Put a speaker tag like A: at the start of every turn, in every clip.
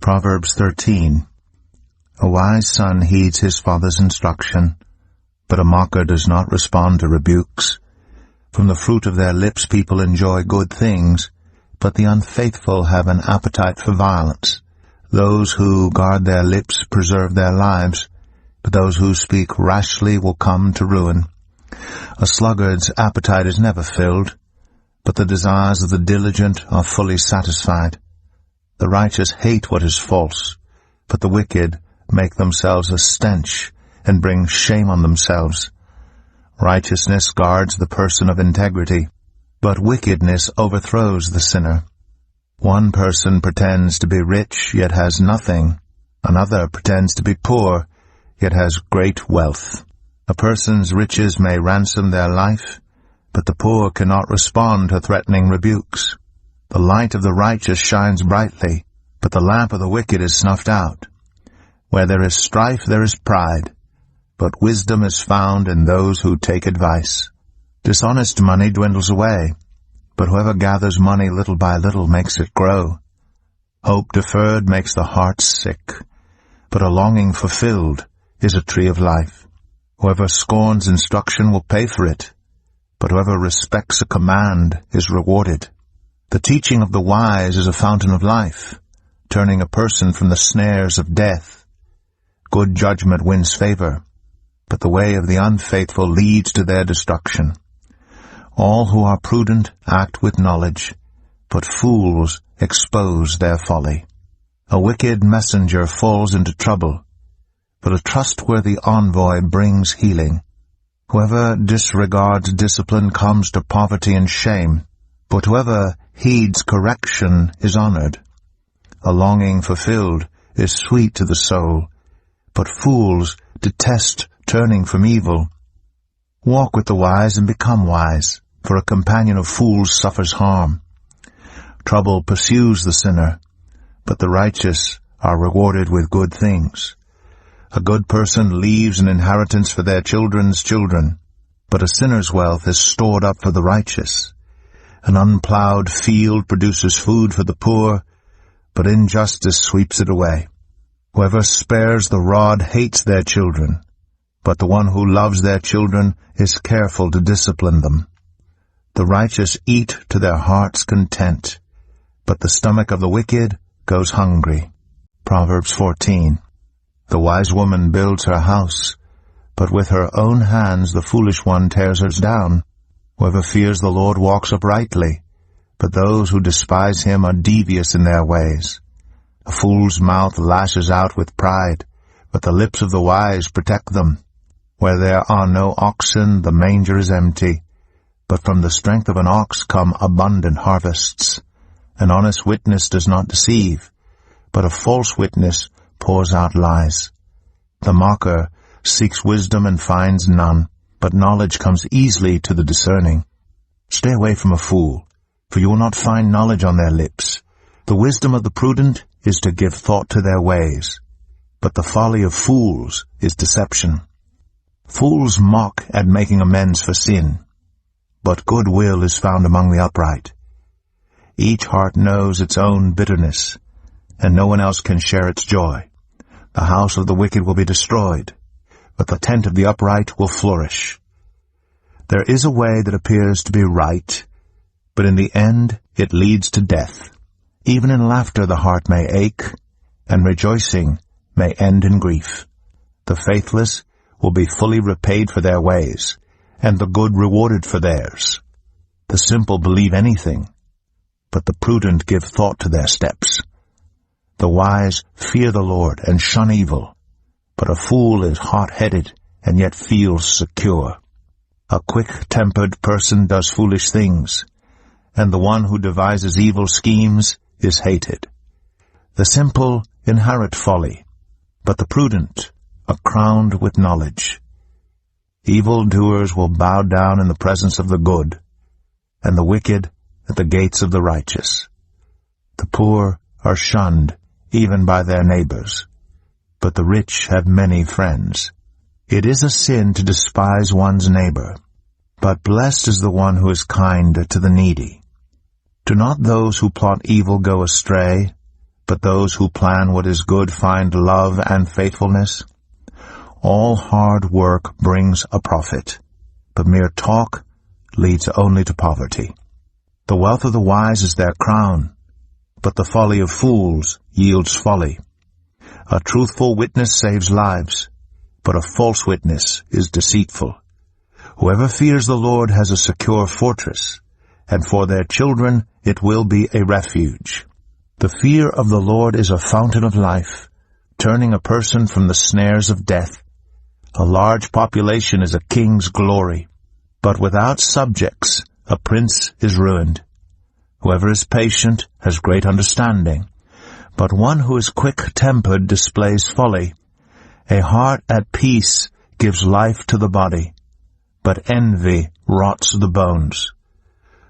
A: Proverbs 13. A wise son heeds his father's instruction, but a mocker does not respond to rebukes. From the fruit of their lips people enjoy good things, but the unfaithful have an appetite for violence. Those who guard their lips preserve their lives, but those who speak rashly will come to ruin. A sluggard's appetite is never filled, but the desires of the diligent are fully satisfied. The righteous hate what is false, but the wicked make themselves a stench and bring shame on themselves. Righteousness guards the person of integrity, but wickedness overthrows the sinner. One person pretends to be rich, yet has nothing. Another pretends to be poor, yet has great wealth. A person's riches may ransom their life, but the poor cannot respond to threatening rebukes. The light of the righteous shines brightly, but the lamp of the wicked is snuffed out. Where there is strife there is pride, but wisdom is found in those who take advice. Dishonest money dwindles away, but whoever gathers money little by little makes it grow. Hope deferred makes the heart sick, but a longing fulfilled is a tree of life. Whoever scorns instruction will pay for it, but whoever respects a command is rewarded. The teaching of the wise is a fountain of life, turning a person from the snares of death. Good judgment wins favor, but the way of the unfaithful leads to their destruction. All who are prudent act with knowledge, but fools expose their folly. A wicked messenger falls into trouble, but a trustworthy envoy brings healing. Whoever disregards discipline comes to poverty and shame, but whoever heeds correction is honored. A longing fulfilled is sweet to the soul, but fools detest turning from evil. Walk with the wise and become wise, for a companion of fools suffers harm. Trouble pursues the sinner, but the righteous are rewarded with good things. A good person leaves an inheritance for their children's children, but a sinner's wealth is stored up for the righteous. An unplowed field produces food for the poor, but injustice sweeps it away. Whoever spares the rod hates their children, but the one who loves their children is careful to discipline them. The righteous eat to their heart's content, but the stomach of the wicked goes hungry. Proverbs 14. The wise woman builds her house, but with her own hands the foolish one tears hers down. Whoever fears the Lord walks uprightly, but those who despise him are devious in their ways. A fool's mouth lashes out with pride, but the lips of the wise protect them. Where there are no oxen, the manger is empty, but from the strength of an ox come abundant harvests. An honest witness does not deceive, but a false witness pours out lies. The mocker seeks wisdom and finds none, but knowledge comes easily to the discerning. Stay away from a fool, for you will not find knowledge on their lips. The wisdom of the prudent is to give thought to their ways, but the folly of fools is deception. Fools mock at making amends for sin, but good will is found among the upright. Each heart knows its own bitterness, and no one else can share its joy. The house of the wicked will be destroyed, but the tent of the upright will flourish. There is a way that appears to be right, but in the end it leads to death. Even in laughter the heart may ache, and rejoicing may end in grief. The faithless will be fully repaid for their ways, and the good rewarded for theirs. The simple believe anything, but the prudent give thought to their steps. The wise fear the Lord and shun evil, but a fool is hot-headed and yet feels secure. A quick-tempered person does foolish things, and the one who devises evil schemes is hated. The simple inherit folly, but the prudent are crowned with knowledge. Evil-doers will bow down in the presence of the good, and the wicked at the gates of the righteous. The poor are shunned even by their neighbors, but the rich have many friends. It is a sin to despise one's neighbor, but blessed is the one who is kind to the needy. Do not those who plot evil go astray, but those who plan what is good find love and faithfulness. All hard work brings a profit, but mere talk leads only to poverty. The wealth of the wise is their crown, but the folly of fools yields folly. A truthful witness saves lives, but a false witness is deceitful. Whoever fears the Lord has a secure fortress, and for their children it will be a refuge. The fear of the Lord is a fountain of life, turning a person from the snares of death. A large population is a king's glory, but without subjects a prince is ruined. Whoever is patient has great understanding, but one who is quick-tempered displays folly. A heart at peace gives life to the body, but envy rots the bones.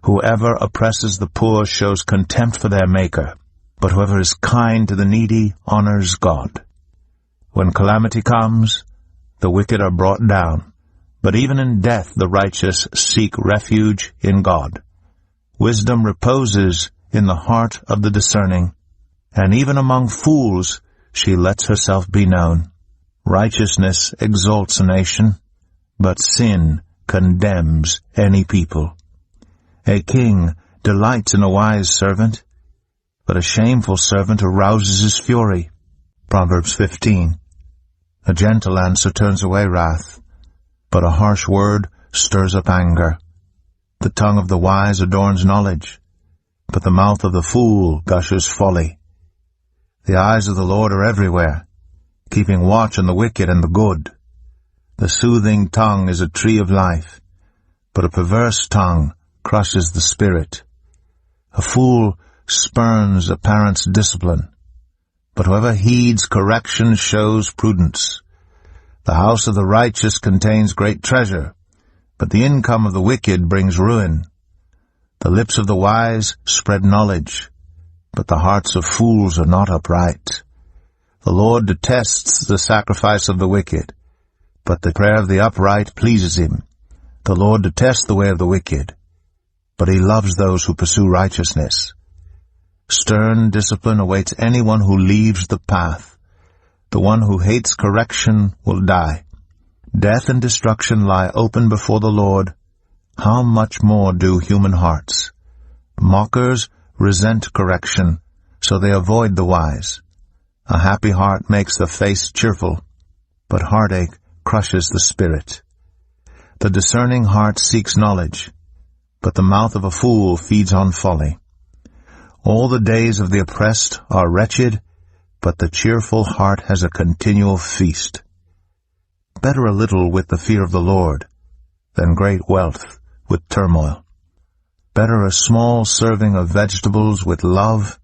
A: Whoever oppresses the poor shows contempt for their Maker, but whoever is kind to the needy honors God. When calamity comes, the wicked are brought down, but even in death the righteous seek refuge in God. Wisdom reposes in the heart of the discerning, and even among fools she lets herself be known. Righteousness exalts a nation, but sin condemns any people. A king delights in a wise servant, but a shameful servant arouses his fury. Proverbs 15. A gentle answer turns away wrath, but a harsh word stirs up anger. The tongue of the wise adorns knowledge, but the mouth of the fool gushes folly. The eyes of the Lord are everywhere, keeping watch on the wicked and the good. The soothing tongue is a tree of life, but a perverse tongue crushes the spirit. A fool spurns a parent's discipline, but whoever heeds correction shows prudence. The house of the righteous contains great treasure, but the income of the wicked brings ruin. The lips of the wise spread knowledge, but the hearts of fools are not upright. The Lord detests the sacrifice of the wicked, but the prayer of the upright pleases him. The Lord detests the way of the wicked, but he loves those who pursue righteousness. Stern discipline awaits anyone who leaves the path. The one who hates correction will die. Death and destruction lie open before the Lord. How much more do human hearts? Mockers resent correction, so they avoid the wise. A happy heart makes the face cheerful, but heartache crushes the spirit. The discerning heart seeks knowledge, but the mouth of a fool feeds on folly. All the days of the oppressed are wretched, but the cheerful heart has a continual feast. Better a little with the fear of the Lord than great wealth with turmoil. Better a small serving of vegetables with love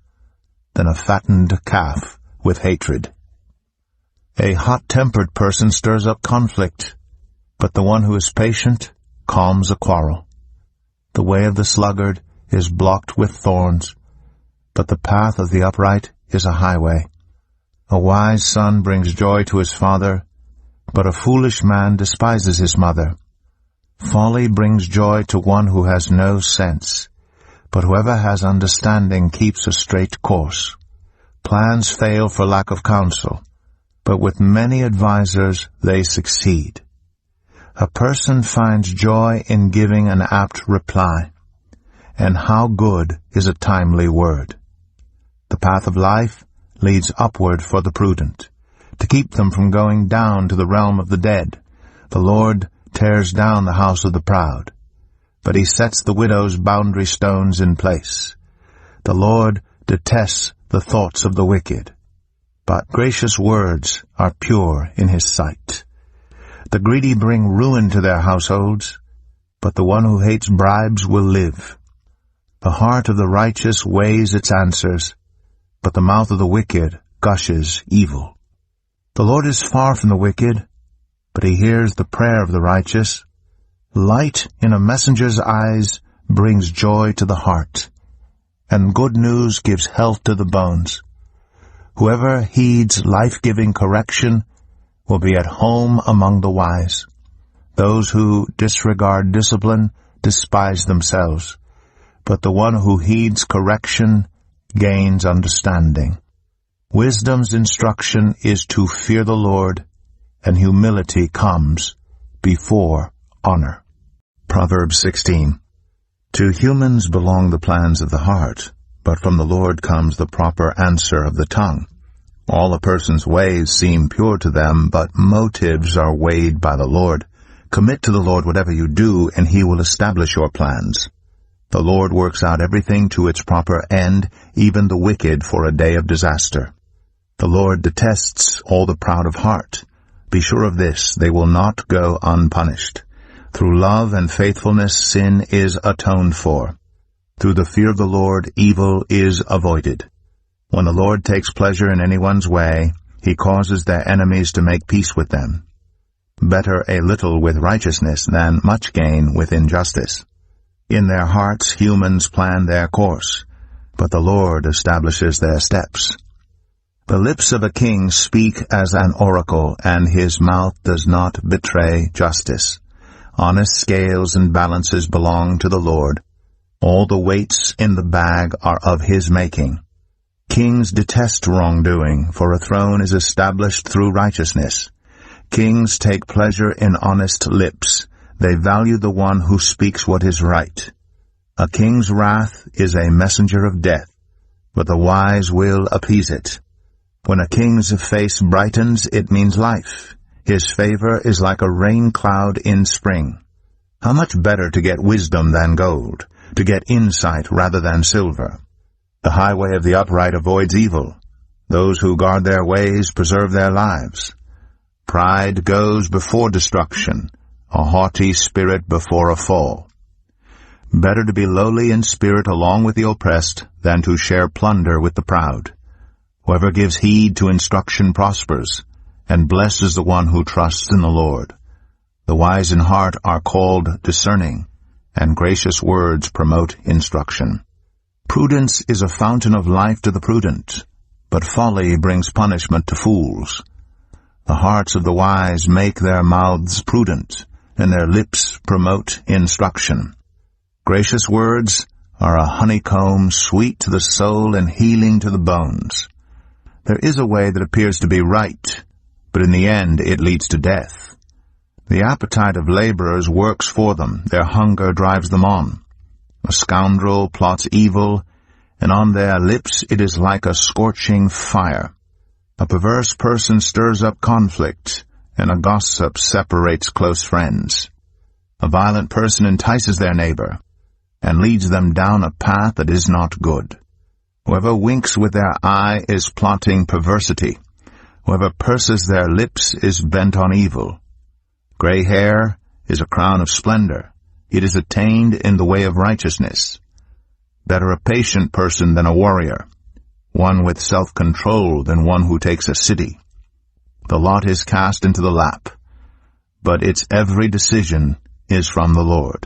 A: than a fattened calf with hatred. A hot-tempered person stirs up conflict, but the one who is patient calms a quarrel. The way of the sluggard is blocked with thorns, but the path of the upright is a highway. A wise son brings joy to his father, but a foolish man despises his mother. Folly brings joy to one who has no sense, but whoever has understanding keeps a straight course. Plans fail for lack of counsel, but with many advisers they succeed. A person finds joy in giving an apt reply, and how good is a timely word. The path of life leads upward for the prudent, to keep them from going down to the realm of the dead. The Lord tears down the house of the proud, but he sets the widow's boundary stones in place. The Lord detests the thoughts of the wicked, but gracious words are pure in his sight. The greedy bring ruin to their households, but the one who hates bribes will live. The heart of the righteous weighs its answers, but the mouth of the wicked gushes evil. The Lord is far from the wicked, but he hears the prayer of the righteous. Light in a messenger's eyes brings joy to the heart, and good news gives health to the bones. Whoever heeds life-giving correction will be at home among the wise. Those who disregard discipline despise themselves, but the one who heeds correction gains understanding. Wisdom's instruction is to fear the Lord, and humility comes before honor. Proverbs 16. To humans belong the plans of the heart, but from the Lord comes the proper answer of the tongue. All a person's ways seem pure to them, but motives are weighed by the Lord. Commit to the Lord whatever you do, and He will establish your plans. The Lord works out everything to its proper end, even the wicked for a day of disaster. The Lord detests all the proud of heart. Be sure of this, they will not go unpunished. Through love and faithfulness sin is atoned for. Through the fear of the Lord evil is avoided. When the Lord takes pleasure in anyone's way, He causes their enemies to make peace with them. Better a little with righteousness than much gain with injustice. In their hearts humans plan their course, but the Lord establishes their steps. The lips of a king speak as an oracle, and his mouth does not betray justice. Honest scales and balances belong to the Lord. All the weights in the bag are of His making. Kings detest wrongdoing, for a throne is established through righteousness. Kings take pleasure in honest lips. They value the one who speaks what is right. A king's wrath is a messenger of death, but the wise will appease it. When a king's face brightens, it means life. His favor is like a rain cloud in spring. How much better to get wisdom than gold, to get insight rather than silver. The highway of the upright avoids evil. Those who guard their ways preserve their lives. Pride goes before destruction, a haughty spirit before a fall. Better to be lowly in spirit along with the oppressed than to share plunder with the proud. Whoever gives heed to instruction prospers, and blesses the one who trusts in the Lord. The wise in heart are called discerning, and gracious words promote instruction. Prudence is a fountain of life to the prudent, but folly brings punishment to fools. The hearts of the wise make their mouths prudent, and their lips promote instruction. Gracious words are a honeycomb, sweet to the soul and healing to the bones. There is a way that appears to be right, but in the end it leads to death. The appetite of laborers works for them, their hunger drives them on. A scoundrel plots evil, and on their lips it is like a scorching fire. A perverse person stirs up conflict, and a gossip separates close friends. A violent person entices their neighbor, and leads them down a path that is not good. Whoever winks with their eye is plotting perversity. Whoever purses their lips is bent on evil. Gray hair is a crown of splendor. It is attained in the way of righteousness. Better a patient person than a warrior, one with self-control than one who takes a city. The lot is cast into the lap, but its every decision is from the Lord.